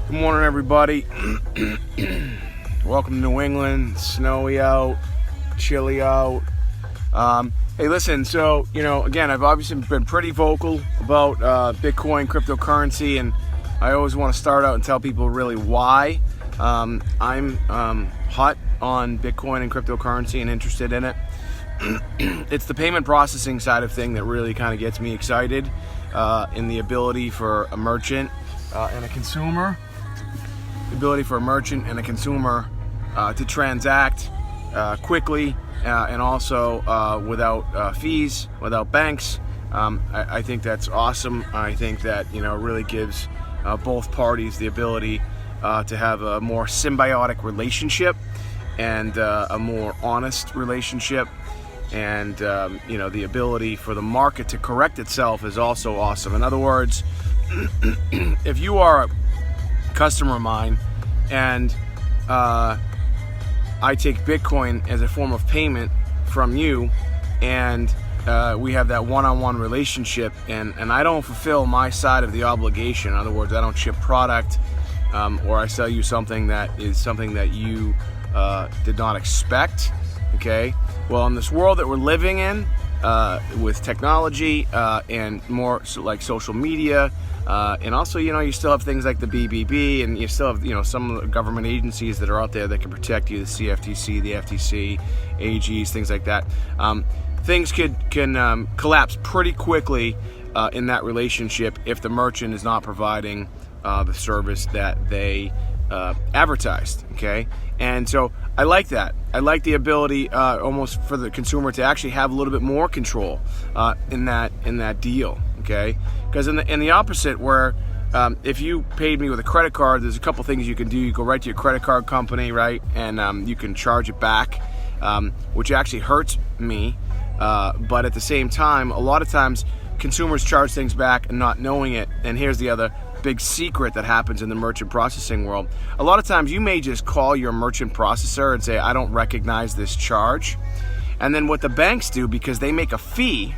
Good morning, everybody. Welcome to New England. Snowy out, chilly out. Hey, listen, so, again, I've obviously been pretty vocal about Bitcoin, cryptocurrency, and I always want to start out and tell people really why I'm hot on Bitcoin and cryptocurrency and interested in it. It's the payment processing side of thing that really kind of gets me excited in the ability for a merchant and a consumer. The ability for a merchant and a consumer to transact quickly and also without fees, without banks. I think that's awesome. I think that really gives both parties the ability to have a more symbiotic relationship and a more honest relationship. And the ability for the market to correct itself is also awesome. In other words, if you are a customer of mine and I take Bitcoin as a form of payment from you, and we have that one-on-one relationship, and I don't fulfill my side of the obligation. In other words, I don't ship product or I sell you something that is something that you did not expect. Okay, well, in this world that we're living in with technology and more like social media, and also you still have things like the BBB, and you still have some of the government agencies that are out there that can protect you, the CFTC, the FTC, AGs, things like that. Things can collapse pretty quickly in that relationship if the merchant is not providing the service that they advertised. Okay, and so I like that. I like the ability almost for the consumer to actually have a little bit more control in that deal. Okay, because in the opposite, where if you paid me with a credit card, there's a couple things you can do. You go right to your credit card company, right, and you can charge it back, which actually hurts me. But at the same time, a lot of times consumers charge things back and not knowing it. And here's the other big secret that happens in the merchant processing world. A lot of times you may just call your merchant processor and say, I don't recognize this charge. And then what the banks do, because they make a fee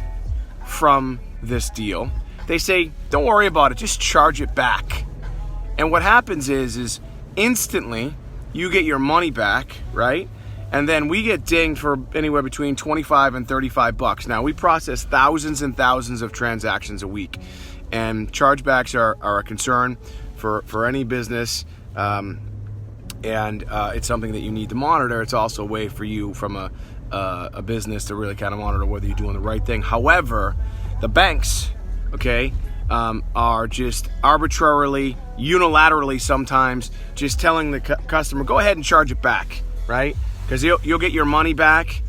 from this deal, they say, don't worry about it, just charge it back. And what happens is instantly you get your money back, right? And then we get dinged for anywhere between $25 and $35. Now, we process thousands and thousands of transactions a week, and chargebacks are a concern for any business, and it's something that you need to monitor. It's also a way for you from a business to really kind of monitor whether you're doing the right thing. However, the banks, okay, are just arbitrarily, unilaterally sometimes just telling the customer, go ahead and charge it back, right? Because you'll get your money back,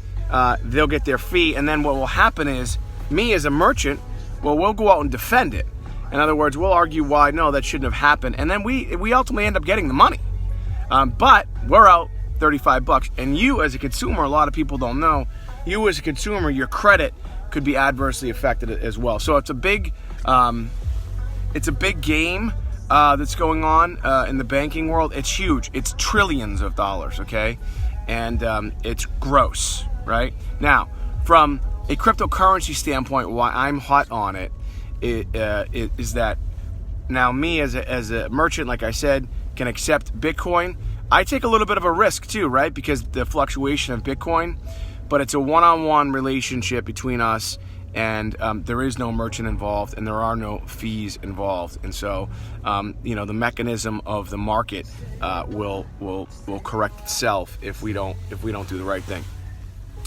they'll get their fee, and then what will happen is, me as a merchant, we'll go out and defend it. In other words, we'll argue why, no, that shouldn't have happened, and then we ultimately end up getting the money. But we're out $35, and you as a consumer, a lot of people don't know, you as a consumer, your credit could be adversely affected as well. So it's a big game that's going on in the banking world. It's huge. It's trillions of dollars, okay? And it's gross, right? Now, from a cryptocurrency standpoint, why I'm hot on it is that now me as a merchant, like I said, can accept Bitcoin. I take a little bit of a risk too, right? Because the fluctuation of Bitcoin, but it's a one-on-one relationship between us, and there is no merchant involved, and there are no fees involved, and so the mechanism of the market will correct itself if we don't do the right thing.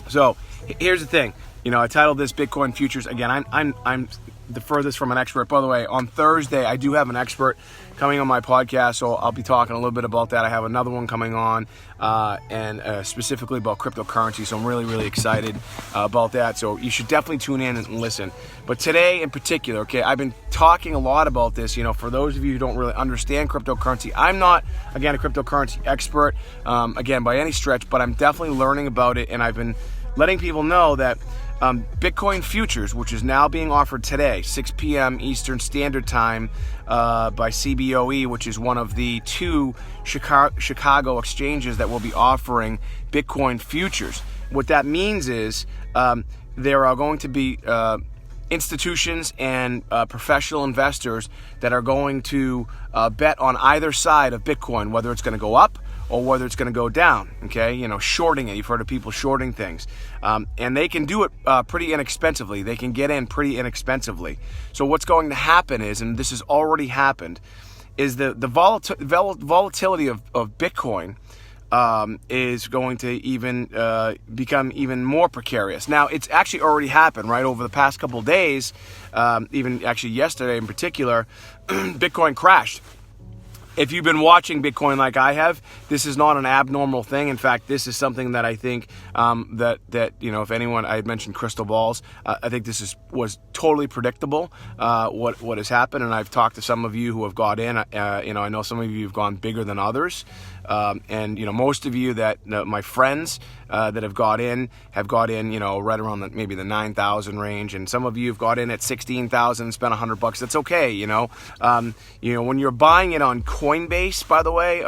So here's the thing. I titled this Bitcoin Futures. Again, I'm the furthest from an expert. By the way, on Thursday, I do have an expert coming on my podcast, so I'll be talking a little bit about that. I have another one coming on, and specifically about cryptocurrency, so I'm really, really excited about that. So you should definitely tune in and listen. But today in particular, okay, I've been talking a lot about this. For those of you who don't really understand cryptocurrency, I'm not, again, a cryptocurrency expert, again, by any stretch, but I'm definitely learning about it, and I've been letting people know that Bitcoin Futures, which is now being offered today, 6 p.m. Eastern Standard Time by CBOE, which is one of the two Chicago exchanges that will be offering Bitcoin Futures. What that means is there are going to be institutions and professional investors that are going to bet on either side of Bitcoin, whether it's going to go up or whether it's going to go down, okay? Shorting it. You've heard of people shorting things. And they can do it pretty inexpensively. They can get in pretty inexpensively. So what's going to happen is, and this has already happened, is the volatility of Bitcoin is going to even become even more precarious. Now, it's actually already happened, right? Over the past couple of days, even actually yesterday in particular, Bitcoin crashed. If you've been watching Bitcoin like I have, this is not an abnormal thing. In fact, this is something that I think that if anyone, I had mentioned crystal balls, I think this was totally predictable what has happened. And I've talked to some of you who have got in. I know some of you have gone bigger than others. And most of you my friends that have got in right around maybe the 9,000 range, and some of you have got in at 16,000 and spent $100. That's okay, when you're buying it on Coinbase, by the way,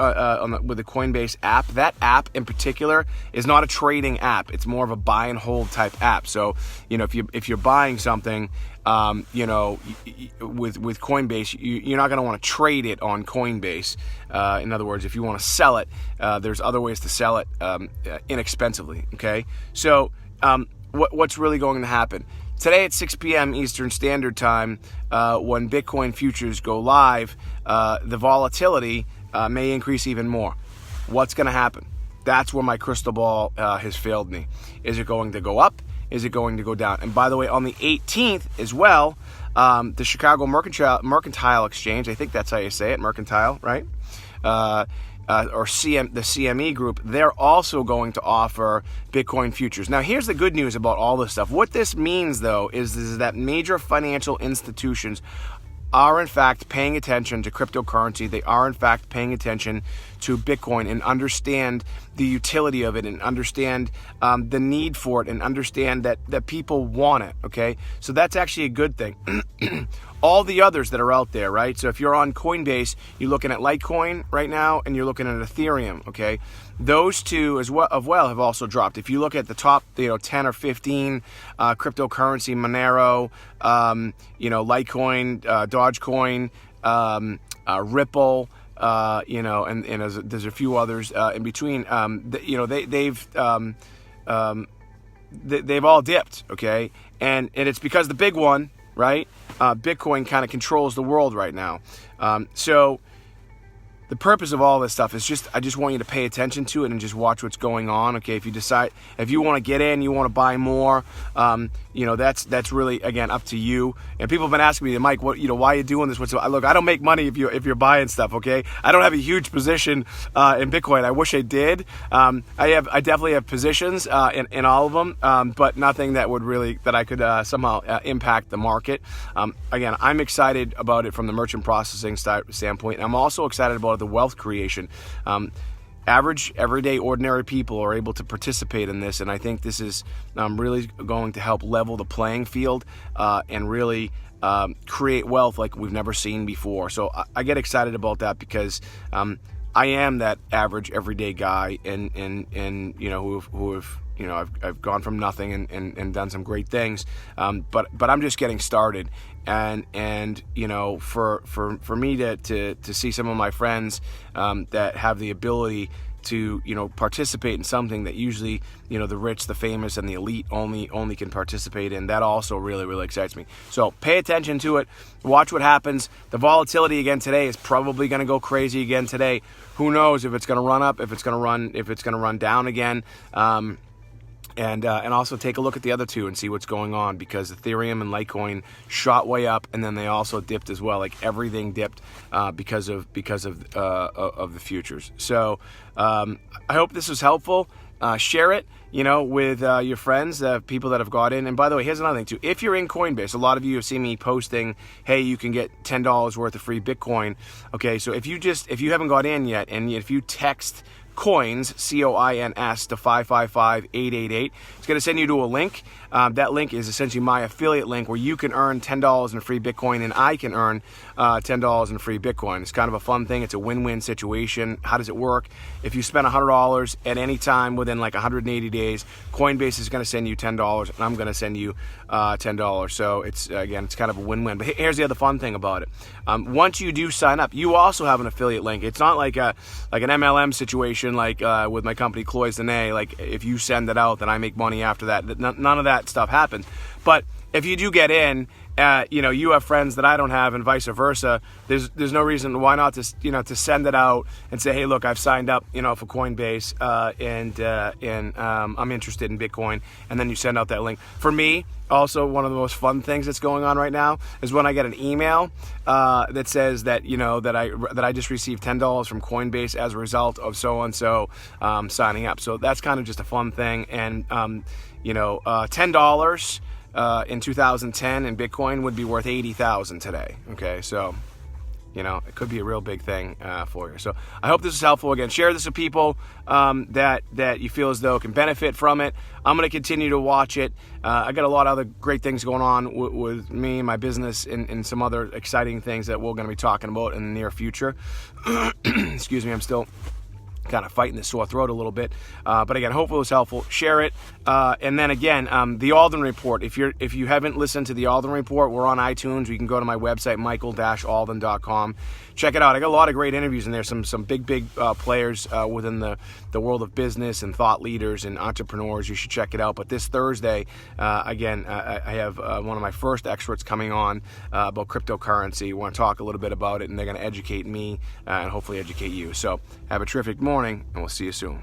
with the Coinbase app, that app in particular is not a trading app. It's more of a buy and hold type app. So if you're buying something, with Coinbase, you're not going to want to trade it on Coinbase. In other words, if you want to sell it, there's other ways to sell it inexpensively. Okay, so what's really going to happen today at 6 p.m. Eastern Standard Time, when Bitcoin futures go live, the volatility may increase even more. What's going to happen? That's where my crystal ball has failed me. Is it going to go up? Is it going to go down? And by the way, on the 18th as well, the Chicago Mercantile Exchange, I think that's how you say it, Mercantile, right? Or the CME Group, they're also going to offer Bitcoin futures. Now, here's the good news about all this stuff. What this means, though, is that major financial institutions are in fact paying attention to cryptocurrency. They are in fact paying attention to Bitcoin and understand the utility of it and understand the need for it and understand that people want it, okay? So that's actually a good thing. All the others that are out there, right? So if you're on Coinbase, you're looking at Litecoin right now and you're looking at Ethereum, okay? Those two as well have also dropped. If you look at the top 10 or 15 cryptocurrency, Monero, Litecoin, Dogecoin, Ripple, and there's a few others in between. They've all dipped, okay, and it's because the big one, right? Bitcoin kind of controls the world right now. So the purpose of all this stuff is I just want you to pay attention to it and just watch what's going on. Okay, if you want to get in, you want to buy more, that's really, again, up to you. And people have been asking me, Mike, why are you doing this? Look, I don't make money if you're buying stuff. Okay, I don't have a huge position in Bitcoin. I wish I did. I definitely have positions in all of them, but nothing that I could somehow impact the market. Again, I'm excited about it from the merchant processing standpoint. I'm also excited about the wealth creation. Average, everyday, ordinary people are able to participate in this, and I think this is really going to help level the playing field and really create wealth like we've never seen before. So I get excited about that because I am that average, everyday guy, and who have I've gone from nothing and done some great things, but I'm just getting started. And for me to see some of my friends that have the ability to participate in something that usually the rich, the famous, and the elite only can participate in, that also really, really excites me. So pay attention to it. Watch what happens. The volatility again today is probably going to go crazy again today. Who knows if it's going to run up, if it's going to run down again. And also take a look at the other two and see what's going on, because Ethereum and Litecoin shot way up, and then they also dipped as well. Like everything dipped because of the futures. So I hope this was helpful. Share it, with your friends, people that have got in. And by the way, here's another thing too. If you're in Coinbase, a lot of you have seen me posting, hey, you can get $10 worth of free Bitcoin. Okay, so if you haven't got in yet, and if you text coins, COINS, to 555-888. It's going to send you to a link. That link is essentially my affiliate link where you can earn $10 in free Bitcoin and I can earn $10 in free Bitcoin. It's kind of a fun thing. It's a win-win situation. How does it work? If you spend $100 at any time within like 180 days, Coinbase is going to send you $10 and I'm going to send you $10. So it's kind of a win-win. But here's the other fun thing about it. Once you do sign up, you also have an affiliate link. It's not like an MLM situation like with my company Cloisonne. Like if you send it out, then I make money after that. None of that stuff happens. But if you do get in, you have friends that I don't have, and vice versa. There's no reason why not to send it out and say, hey, look, I've signed up, for Coinbase, and I'm interested in Bitcoin, and then you send out that link. For me, also one of the most fun things that's going on right now is when I get an email that says that that I just received $10 from Coinbase as a result of so and so signing up. So that's kind of just a fun thing, and $10. In 2010 in Bitcoin would be worth 80,000 today. Okay, so it could be a real big thing for you. So I hope this is helpful. Again, share this with people that you feel as though can benefit from it. I'm going to continue to watch it. I got a lot of other great things going on with me and my business, and some other exciting things that we're going to be talking about in the near future. Excuse me, I'm still kind of fighting the sore throat a little bit, but again, hopefully it was helpful. Share it, and then again, the Alden Report. If you haven't listened to the Alden Report, we're on iTunes. You can go to my website, michael-alden.com. Check it out. I got a lot of great interviews in there. Some big players within the world of business and thought leaders and entrepreneurs. You should check it out. But this Thursday, I have one of my first experts coming on about cryptocurrency. We want to talk a little bit about it, and they're going to educate me and hopefully educate you. So have a terrific morning, and we'll see you soon.